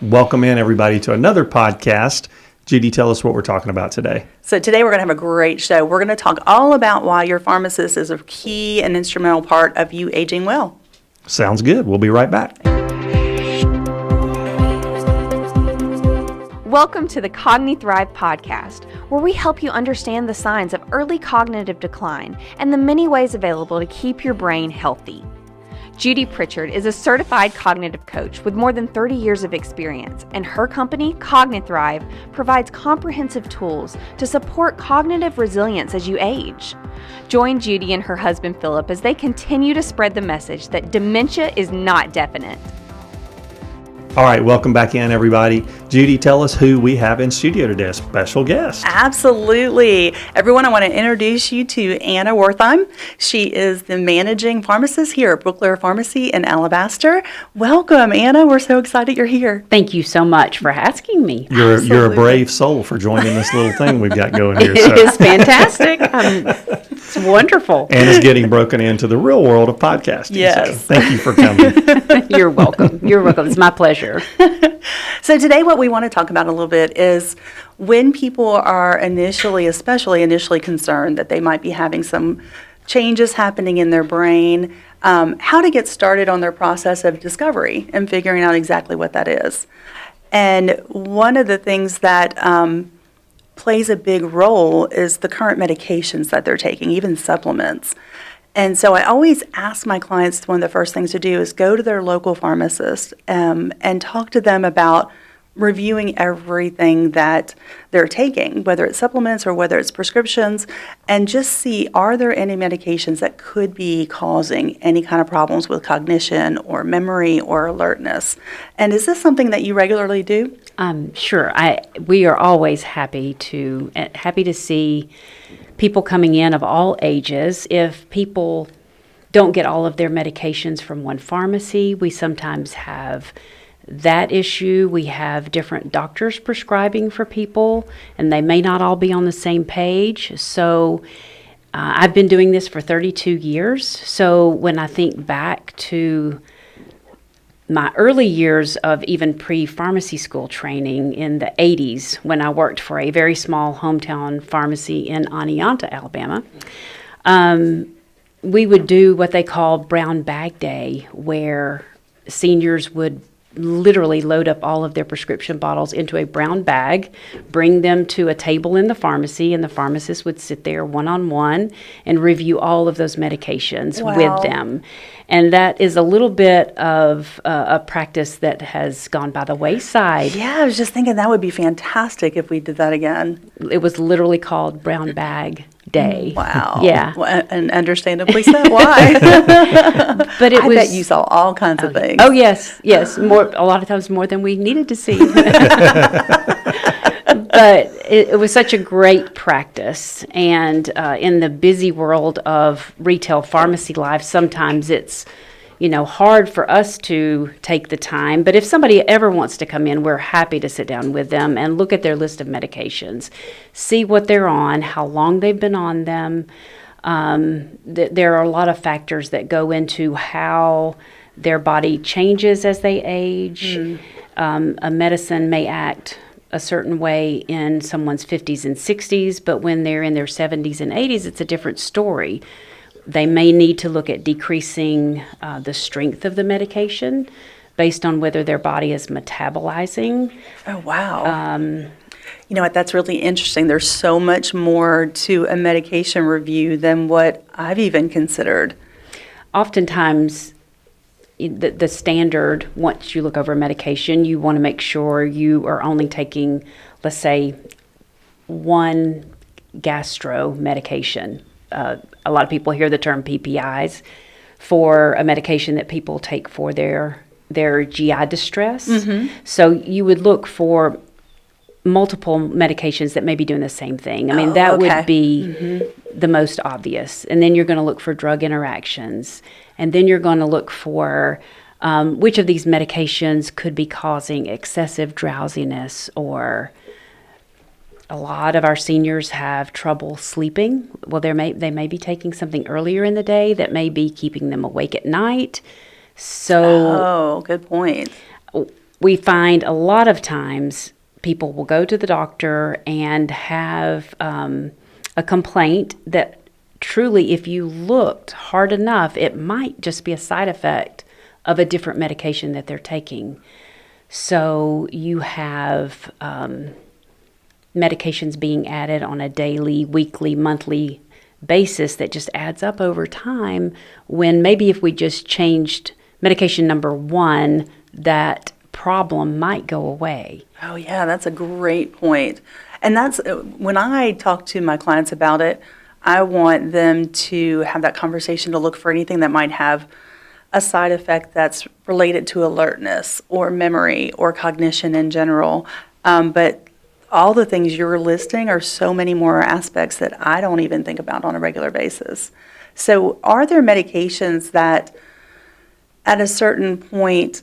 Welcome in, everybody, to another podcast. Judi, tell us what we're talking about today. So today we're going to have a great show. We're going to talk all about why your pharmacist is a key and instrumental part of you aging well. Sounds good. We'll be right back. Welcome to the Cogni-Thrive podcast, where we help you understand the signs of early cognitive decline and the many ways available to keep your brain healthy. Judi Pritchard is a certified cognitive coach with more than 30 years of experience, and her company, Cogni-Thrive, provides comprehensive tools to support cognitive resilience as you age. Join Judi and her husband Philip as they continue to spread the message that dementia is not definite. All right, welcome back in, everybody. Judi, tell us who we have in studio today, a special guest. Absolutely. Everyone, I want to introduce you to Anna Wertheim. She is the managing pharmacist here at Brookler Pharmacy in Alabaster. Welcome, Anna. We're so excited you're here. Thank you so much for asking me. You're a brave soul for joining this little thing we've got going here. It is fantastic. It's wonderful. Anna's getting broken into the real world of podcasting. Yes. So thank you for coming. You're welcome. You're welcome. It's my pleasure. So today what we want to talk about a little bit is when people are especially initially concerned that they might be having some changes happening in their brain, how to get started on their process of discovery and figuring out exactly what that is. And one of the things that plays a big role is the current medications that they're taking, even supplements. And so I always ask my clients, one of the first things to do is go to their local pharmacist and talk to them about reviewing everything that they're taking, whether it's supplements or whether it's prescriptions, and just see, are there any medications that could be causing any kind of problems with cognition or memory or alertness? And is this something that you regularly do? Sure. We are always happy to see people coming in of all ages. If people don't get all of their medications from one pharmacy, we sometimes have that issue. We have different doctors prescribing for people, and they may not all be on the same page. So I've been doing this for 32 years. So when I think back to my early years of even pre-pharmacy school training in the 80s, when I worked for a very small hometown pharmacy in Oneonta, Alabama, we would do what they call brown bag day, where seniors would literally load up all of their prescription bottles into a brown bag, bring them to a table in the pharmacy, and the pharmacist would sit there one-on-one and review all of those medications with them. And that is a little bit of a practice that has gone by the wayside. Yeah, I was just thinking that would be fantastic if we did that again. It was literally called Brown Bag Day. Wow. Yeah. Well, and understandably so. Why? But I bet you saw all kinds of things. Oh, yes. A lot of times more than we needed to see. But it was such a great practice. And in the busy world of retail pharmacy life, sometimes it's, hard for us to take the time. But if somebody ever wants to come in, we're happy to sit down with them and look at their list of medications, see what they're on, how long they've been on them. There are a lot of factors that go into how their body changes as they age. A medicine may act a certain way in someone's 50s and 60s, but when they're in their 70s and 80s, it's a different story. They may need to look at decreasing the strength of the medication based on whether their body is metabolizing. Oh, wow. You know what, that's really interesting. There's so much more to a medication review than what I've even considered. Oftentimes, the standard, once you look over a medication, you want to make sure you are only taking, let's say, one gastro medication. A lot of people hear the term PPIs for a medication that people take for their GI distress. Mm-hmm. So you would look for multiple medications that may be doing the same thing. I mean, would be the most obvious. And then you're going to look for drug interactions. And then you're going to look for which of these medications could be causing excessive drowsiness, or a lot of our seniors have trouble sleeping. Well, they may be taking something earlier in the day that may be keeping them awake at night. So, good point. we find a lot of times people will go to the doctor and have a complaint that truly, if you looked hard enough, it might just be a side effect of a different medication that they're taking. So you have medications being added on a daily, weekly, monthly basis that just adds up over time, when maybe if we just changed medication number one, that problem might go away. Oh, yeah, that's a great point. And that's when I talk to my clients about it, I want them to have that conversation to look for anything that might have a side effect that's related to alertness or memory or cognition in general. But all the things you're listing are so many more aspects that I don't even think about on a regular basis. So are there medications that at a certain point,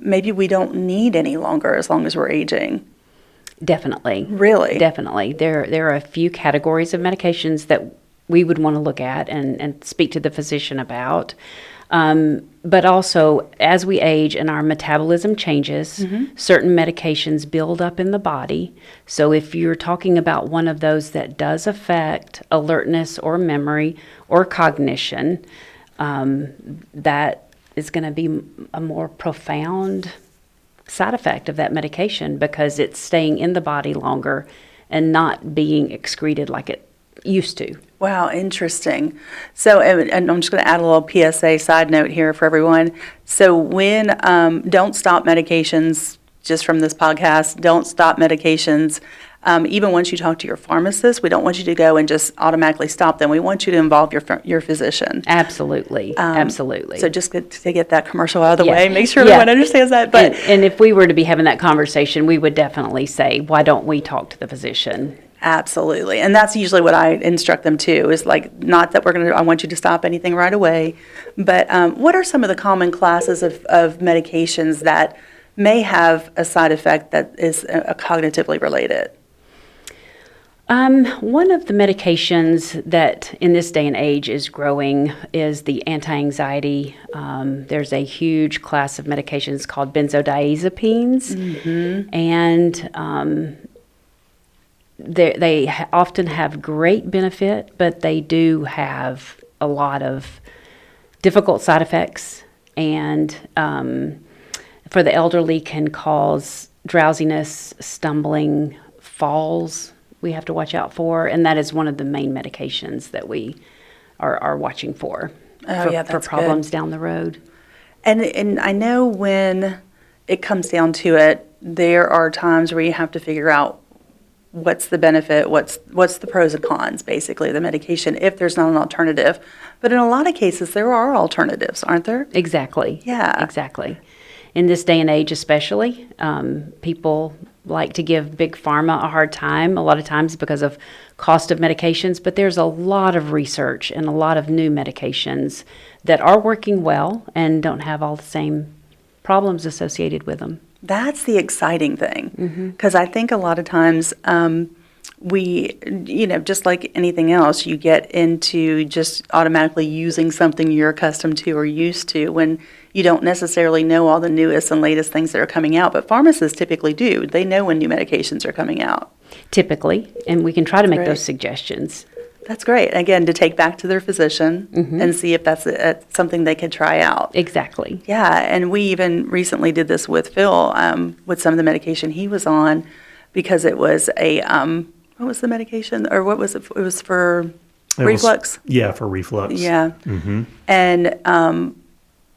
maybe we don't need any longer as long as we're aging? Definitely. Really? Definitely. There are a few categories of medications that we would want to look at and speak to the physician about. But also, as we age and our metabolism changes, certain medications build up in the body. So if you're talking about one of those that does affect alertness or memory or cognition, that is going to be a more profound side effect of that medication, because it's staying in the body longer and not being excreted like it used to. Wow, interesting. So, and I'm just going to add a little PSA side note here for everyone. So when, don't stop medications, just from this podcast, don't stop medications. Even once you talk to your pharmacist, we don't want you to go and just automatically stop them. We want you to involve your physician. Absolutely, absolutely. So just to get that commercial out of the Yeah. way, make sure Yeah. everyone understands that. But and if we were to be having that conversation, we would definitely say, why don't we talk to the physician? absolutely. And that's usually what I instruct them to, is like, not that I want you to stop anything right away, but what are some of the common classes of medications that may have a side effect that is cognitively related? One of the medications that in this day and age is growing is the anti-anxiety. There's a huge class of medications called benzodiazepines, and they often have great benefit, but they do have a lot of difficult side effects, and for the elderly can cause drowsiness, stumbling, falls. We have to watch out for, and that is one of the main medications that we are watching for for problems down the road. And I know when it comes down to it, there are times where you have to figure out what's the benefit, what's the pros and cons, basically, of the medication, if there's not an alternative. But in a lot of cases, there are alternatives, aren't there? Exactly. Yeah. Exactly. In this day and age especially, people like to give Big Pharma a hard time, a lot of times because of cost of medications, but there's a lot of research and a lot of new medications that are working well and don't have all the same problems associated with them. That's the exciting thing, because I think a lot of times we, just like anything else, you get into just automatically using something you're accustomed to or used to when you don't necessarily know all the newest and latest things that are coming out. But pharmacists typically do. They know when new medications are coming out. Typically, and we can try to make Great. those suggestions. That's great. Again, to take back to their physician and see if that's something they could try out. Exactly. Yeah, and we even recently did this with Phil with some of the medication he was on, because it was a, what was the medication? Or what was it? It was for reflux? For reflux. Yeah. And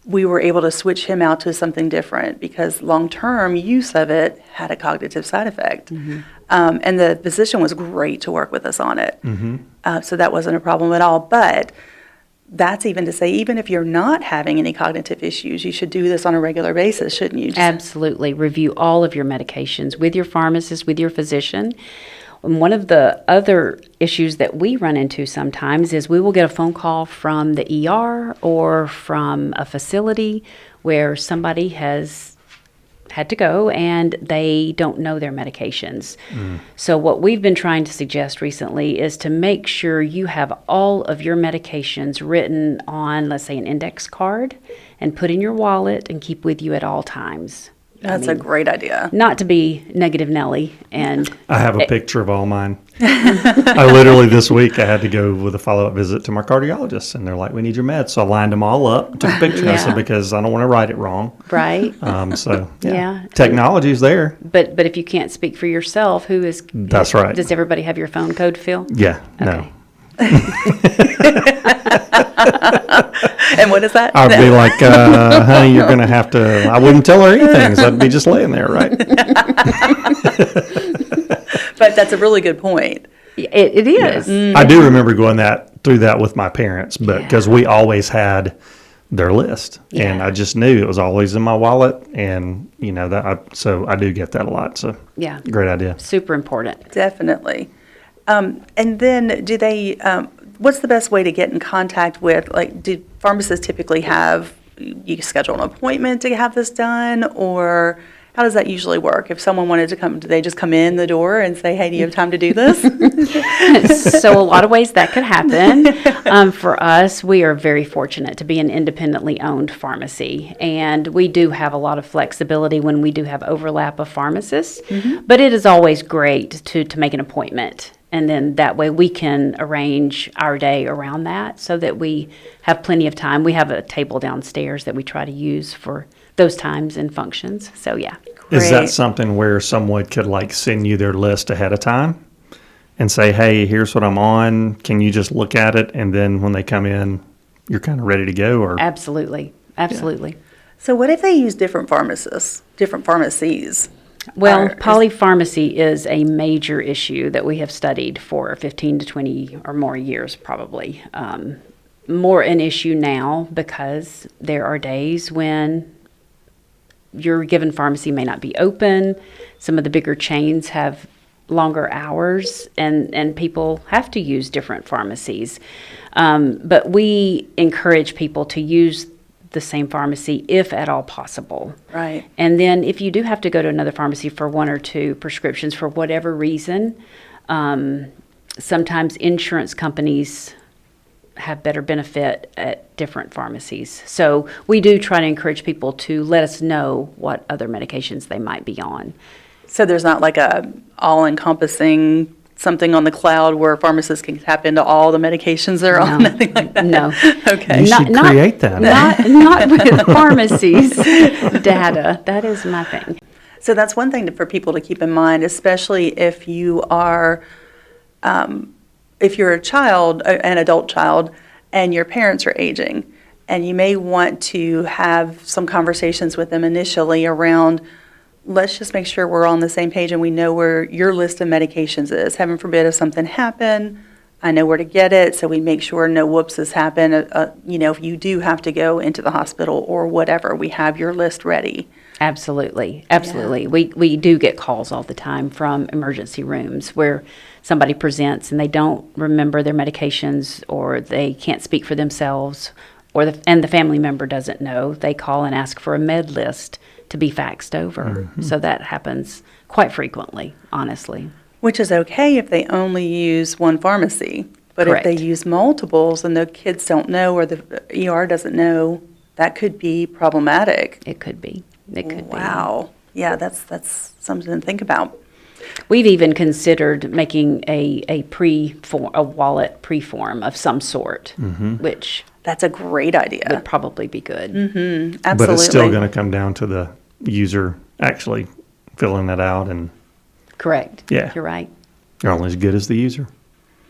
we were able to switch him out to something different because long-term use of it had a cognitive side effect. And the physician was great to work with us on it. So that wasn't a problem at all. But that's even to say, even if you're not having any cognitive issues, you should do this on a regular basis, shouldn't you? Absolutely. Review all of your medications with your pharmacist, with your physician. And one of the other issues that we run into sometimes is we will get a phone call from the ER or from a facility where somebody has had to go and they don't know their medications. So what we've been trying to suggest recently is to make sure you have all of your medications written on, let's say, an index card and put in your wallet and keep with you at all times. That's a great idea. Not to be negative Nelly, and I have a picture of all mine. I literally this week I had to go with a follow-up visit to my cardiologist, and they're like, "We need your meds." So I lined them all up, took a picture. I said, because I don't want to write it wrong. right. So Yeah. technology's there. But if you can't speak for yourself, who is? That's right. Does everybody have your phone code, Phil? Yeah, no. Okay. And what is that? I'd be like, honey, you're going to have to, I wouldn't tell her anything, so I'd be just laying there, right? But that's a really good point. It is. I do remember going through that with my parents, but because we always had their list, and I just knew it was always in my wallet, and so I do get that a lot. So Yeah. great idea. Super important. Definitely. And then do they, what's the best way to get in contact with, like, do pharmacists typically have, you schedule an appointment to have this done, or how does that usually work? If someone wanted to come, do they just come in the door and say, hey, do you have time to do this? So a lot of ways that could happen. For us, we are very fortunate to be an independently owned pharmacy, and we do have a lot of flexibility when we do have overlap of pharmacists, but it is always great to make an appointment. And then that way we can arrange our day around that so that we have plenty of time. We have a table downstairs that we try to use for those times and functions. So, yeah. Is Great. that something where someone could send you their list ahead of time and say, hey, here's what I'm on. Can you just look at it? And then when they come in, you're kind of ready to go? Or Absolutely. Absolutely. So what if they use different pharmacists, different pharmacies? Well, Or- polypharmacy is a major issue that we have studied for 15 to 20 or more years, probably. More an issue now because there are days when your given pharmacy may not be open. Some of the bigger chains have longer hours, and people have to use different pharmacies. But we encourage people to use the same pharmacy if at all possible. Right. And then if you do have to go to another pharmacy for one or two prescriptions for whatever reason, sometimes insurance companies have better benefit at different pharmacies. So we do try to encourage people to let us know what other medications they might be on. So there's not like a all-encompassing something on the cloud where pharmacists can tap into all the medications they're on, nothing like that? No. Okay. You should create that. Not with pharmacies data. That is my thing. So that's one thing for people to keep in mind, especially if you are, if you're a child, an adult child, and your parents are aging, and you may want to have some conversations with them initially around, let's just make sure we're on the same page and we know where your list of medications is. Heaven forbid if something happened, I know where to get it, so we make sure no whoopses happen. If you do have to go into the hospital or whatever, we have your list ready. Absolutely. Absolutely. We do get calls all the time from emergency rooms where somebody presents and they don't remember their medications, or they can't speak for themselves, and the family member doesn't know. They call and ask for a med list to be faxed over. Mm-hmm. So that happens quite frequently, honestly. Which is okay if they only use one pharmacy. But Correct. if they use multiples and the kids don't know or the ER doesn't know, that could be problematic. It could be. It could be. Wow. Yeah, that's something to think about. We've even considered making a wallet pre-form of some sort, which That's a great idea. would probably be good. Absolutely. But it's still going to come down to the user actually filling that out, and Correct. Yeah. You're right. you're only as good as the user.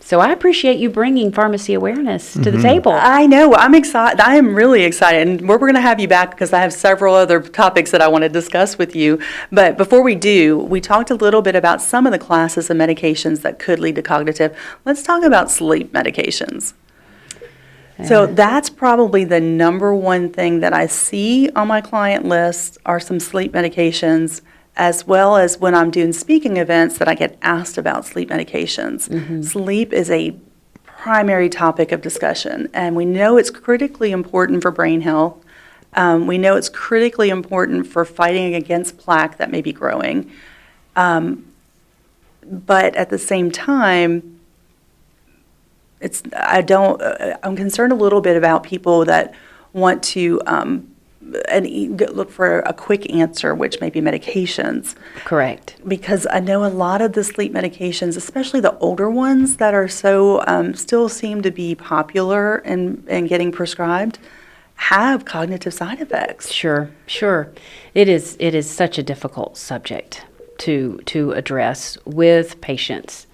So I appreciate you bringing pharmacy awareness to the table. I know. I'm excited. I am really excited. And we're going to have you back because I have several other topics that I want to discuss with you. But before we do, we talked a little bit about some of the classes of medications that could lead to cognitive. Let's talk about sleep medications. So that's probably the number one thing that I see on my client list are some sleep medications, as well as when I'm doing speaking events that I get asked about sleep medications. Sleep is a primary topic of discussion, and we know it's critically important for brain health. We know it's critically important for fighting against plaque that may be growing. But at the same time, I'm concerned a little bit about people that want to look for a quick answer, which may be medications. Correct. Because I know a lot of the sleep medications, especially the older ones that are so still seem to be popular and getting prescribed, have cognitive side effects. Sure. It is such a difficult subject to address with patients.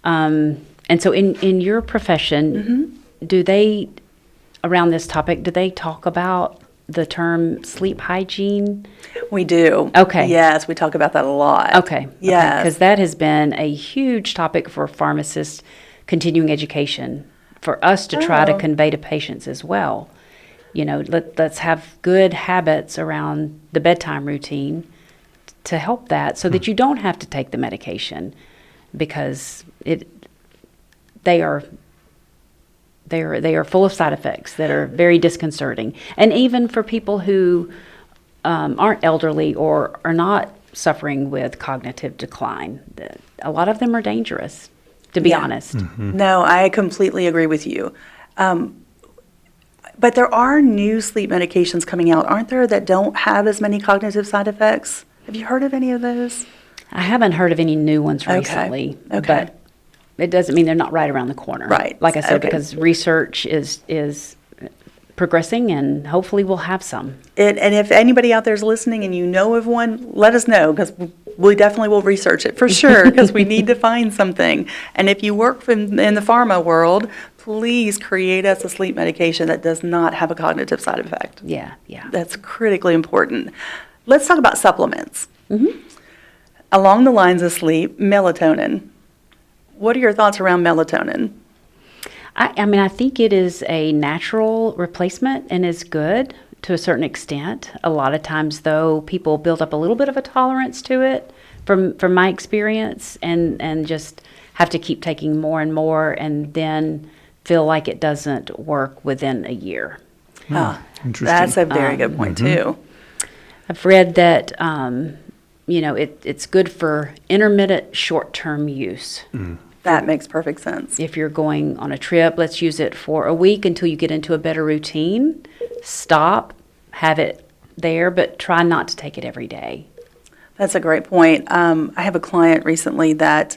And so in your profession, do they, around this topic, do they talk about the term sleep hygiene? We do. Okay. Yes, we talk about that a lot. Okay. Yes. Because that has been a huge topic for pharmacists continuing education, for us to try to convey to patients as well. Let's have good habits around the bedtime routine to help that, so that you don't have to take the medication, because they are full of side effects that are very disconcerting. And even for people who aren't elderly or are not suffering with cognitive decline, a lot of them are dangerous, to be honest. No, I completely agree with you. But there are new sleep medications coming out, aren't there, that don't have as many cognitive side effects? Have you heard of any of those? I haven't heard of any new ones recently, but it doesn't mean they're not right around the corner. Right. Like I said, because research is progressing, and hopefully we'll have some. And if anybody out there is listening and you know of one, let us know, because we definitely will research it for sure, because we need to find something. And if you work in the pharma world, please create us a sleep medication that does not have a cognitive side effect. Yeah. That's critically important. Let's talk about supplements. Along the lines of sleep, melatonin. What are your thoughts around melatonin? I think it is a natural replacement and is good to a certain extent. A lot of times, though, people build up a little bit of a tolerance to it, from my experience, and just have to keep taking more and more, and then feel like it doesn't work within a year. Interesting. That's a very good point, too. I've read that it's good for intermittent short-term use. That makes perfect sense. If you're going on a trip, let's use it for a week until you get into a better routine. Stop, have it there, but try not to take it every day. That's a great point. I have a client recently that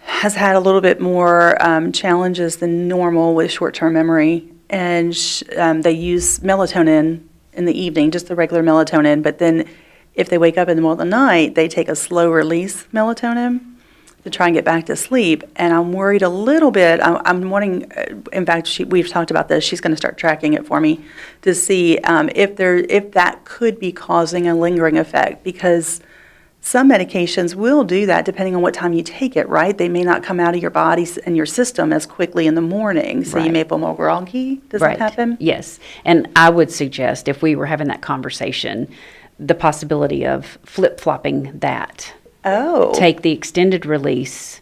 has had a little bit more challenges than normal with short-term memory, and they use melatonin in the evening, just the regular melatonin, but then if they wake up in the middle of the night, they take a slow-release melatonin to try and get back to sleep. And I'm worried a little bit. I'm wanting, in fact, we've talked about this. She's going to start tracking it for me to see if that could be causing a lingering effect, because some medications will do that depending on what time you take it, right? They may not come out of your body and your system as quickly in the morning, so you may feel more groggy. Does that happen? Yes. And I would suggest, if we were having that conversation, the possibility of flip-flopping that. Take the extended release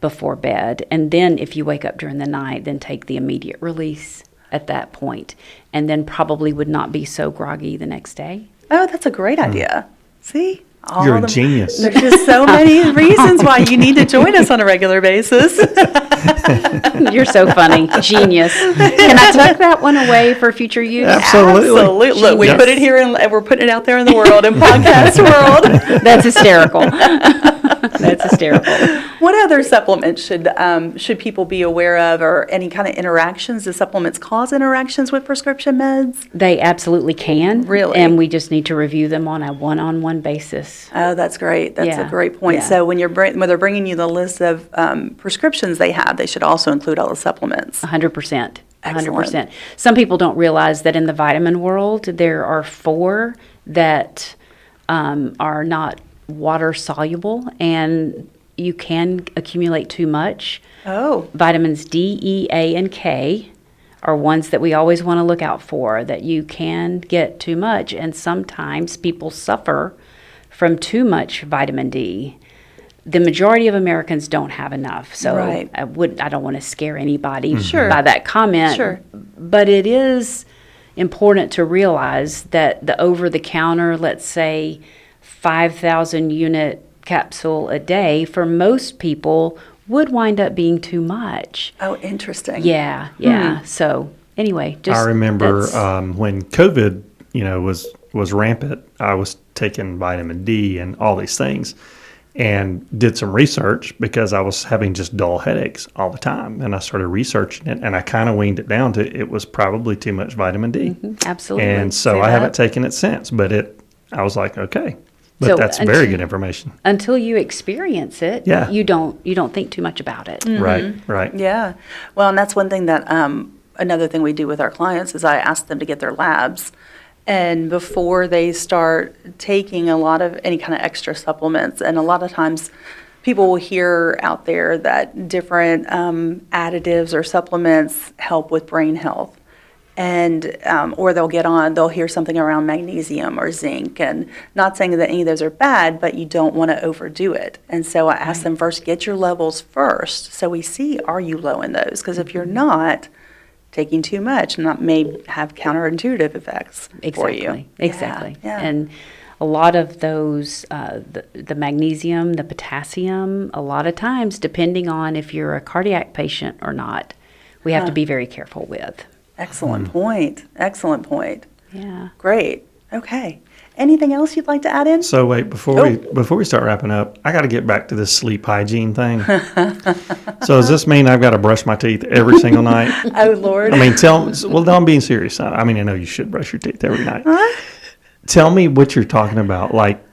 before bed, and then if you wake up during the night, then take the immediate release at that point, and then probably would not be so groggy the next day. Oh, that's a great idea. See? You're a genius. There's just so many reasons why you need to join us on a regular basis. You're so funny. Genius. Can I tuck that one away for future use? Absolutely. Look, we put it here and we're putting it out there in the world, in podcast world. That's hysterical. That's hysterical. What other supplements should people be aware of, or any kind of interactions? Do supplements cause interactions with prescription meds? They absolutely can. Really? And we just need to review them on a one-on-one basis. Oh, that's great. That's a great point. Yeah. So when they're bringing you the list of prescriptions they have, they should also include all the supplements. 100%. Excellent. 100%. Some people don't realize that in the vitamin world, there are 4 that are not water soluble, and you can accumulate too much. Oh. Vitamins D, E, A, and K are ones that we always want to look out for, that you can get too much, and sometimes people suffer from too much vitamin D. The majority of Americans don't have enough, so Right. I don't want to scare anybody Sure. by that comment. Sure. But it is important to realize that the over-the-counter, let's say 5,000 unit capsule a day, for most people would wind up being too much. Oh, interesting. Yeah. So anyway, just I remember when COVID was rampant, I was taking vitamin D and all these things, and did some research because I was having just dull headaches all the time. And I started researching it, and I kind of weaned it down to it was probably too much vitamin D. Absolutely. And so I haven't taken it since, but I was like, okay. But So that's very good information. Until you experience it, Yeah. you don't think too much about it. Right. Yeah. Well, and that's one thing that another thing we do with our clients is I ask them to get their labs. And before they start taking a lot of any kind of extra supplements, and a lot of times people will hear out there that different additives or supplements help with brain health. And or they'll hear something around magnesium or zinc, and not saying that any of those are bad, but you don't want to overdo it. And so I ask them first, get your levels first, so we see, are you low in those? Because if you're not, taking too much may have counterintuitive effects for you. Exactly. Yeah. And a lot of those, the magnesium, the potassium, a lot of times, depending on if you're a cardiac patient or not, we have to be very careful with. Excellent point. Excellent point. Yeah. Great. Okay. Anything else you'd like to add in? So wait, before we start wrapping up, I got to get back to this sleep hygiene thing. So does this mean I've got to brush my teeth every single night? Oh, Lord. I mean, no, I'm being serious. I mean, I know you should brush your teeth every night. Tell me what you're talking about, like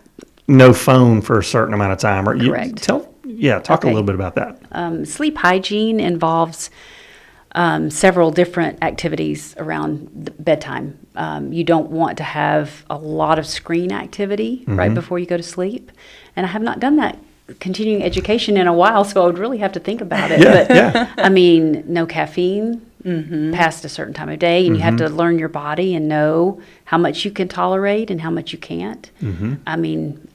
no phone for a certain amount of time. Correct. Talk a little bit about that. Sleep hygiene involves several different activities around bedtime. You don't want to have a lot of screen activity right before you go to sleep. And I have not done that continuing education in a while, so I would really have to think about it. I mean, no caffeine past a certain time of day, and you have to learn your body and know how much you can tolerate and how much you can't. I mean,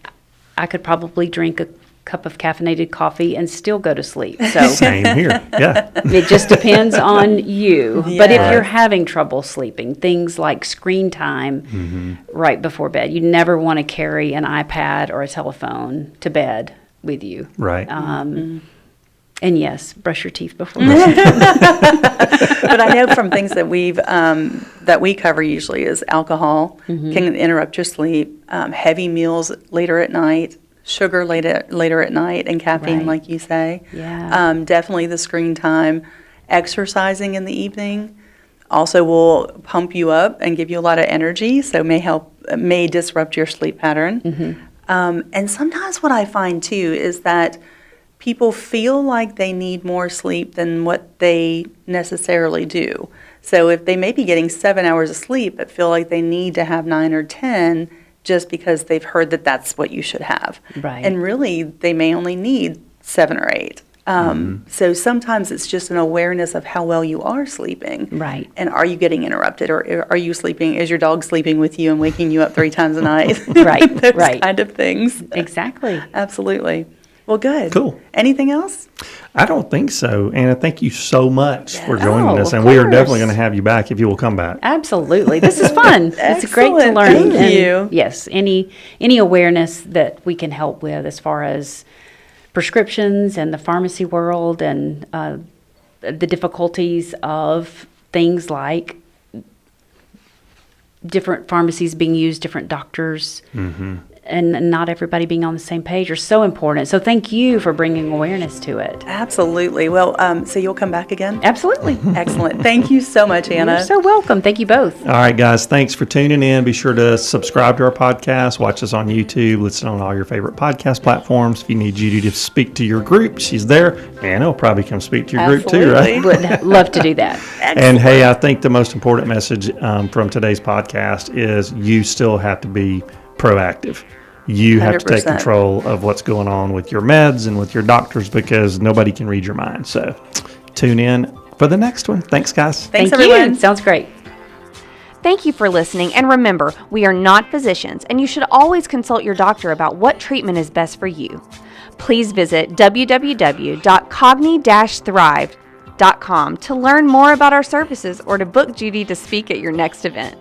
I could probably drink a cup of caffeinated coffee and still go to sleep. So Same here. Yeah. it just depends on you. Yeah. But if you're having trouble sleeping, things like screen time right before bed, you never want to carry an iPad or a telephone to bed with you. Right. And yes, brush your teeth before bed. But I know from things that we cover usually is alcohol can interrupt your sleep, heavy meals later at night, sugar later at night, and caffeine, Right. like you say. Yeah. Definitely the screen time. Exercising in the evening also will pump you up and give you a lot of energy, so may disrupt your sleep pattern. And sometimes what I find too is that people feel like they need more sleep than what they necessarily do. So if they may be getting 7 hours of sleep, but feel like they need to have 9 or 10 just because they've heard that that's what you should have. Right. And really, they may only need 7 or 8. So sometimes it's just an awareness of how well you are sleeping. Right. And are you getting interrupted, or are you sleeping? Is your dog sleeping with you and waking you up 3 times a night? Right, Those right. kind of things. Exactly. Absolutely. Well, good. Cool. Anything else? I don't think so. Anna, thank you so much for joining Oh, us. of And we are course. definitely going to have you back if you will come back. Absolutely. This is fun. It's great to Excellent. learn. Thank And you. yes, any awareness that we can help with as far as prescriptions and the pharmacy world and the difficulties of things like different pharmacies being used, different doctors, and not everybody being on the same page are so important. So thank you for bringing awareness to it. Absolutely. Well, so you'll come back again? Absolutely. Excellent. Thank you so much, Anna. You're so welcome. Thank you both. All right, guys, thanks for tuning in. Be sure to subscribe to our podcast, watch us on YouTube, listen on all your favorite podcast platforms. If you need Judi to speak to your group, she's there. Anna will probably come speak to your group too, right? Absolutely. Would love to do that. And hey, I think the most important message from today's podcast is you still have to be proactive. You have to take 100%. control of what's going on with your meds and with your doctors, because nobody can read your mind. So tune in for the next one. Thanks, guys. Thanks, Thank everyone. you. Sounds great. Thank you for listening, and remember, we are not physicians, and you should always consult your doctor about what treatment is best for you. Please visit www.cogni-thrive.com to learn more about our services or to book Judi to speak at your next event.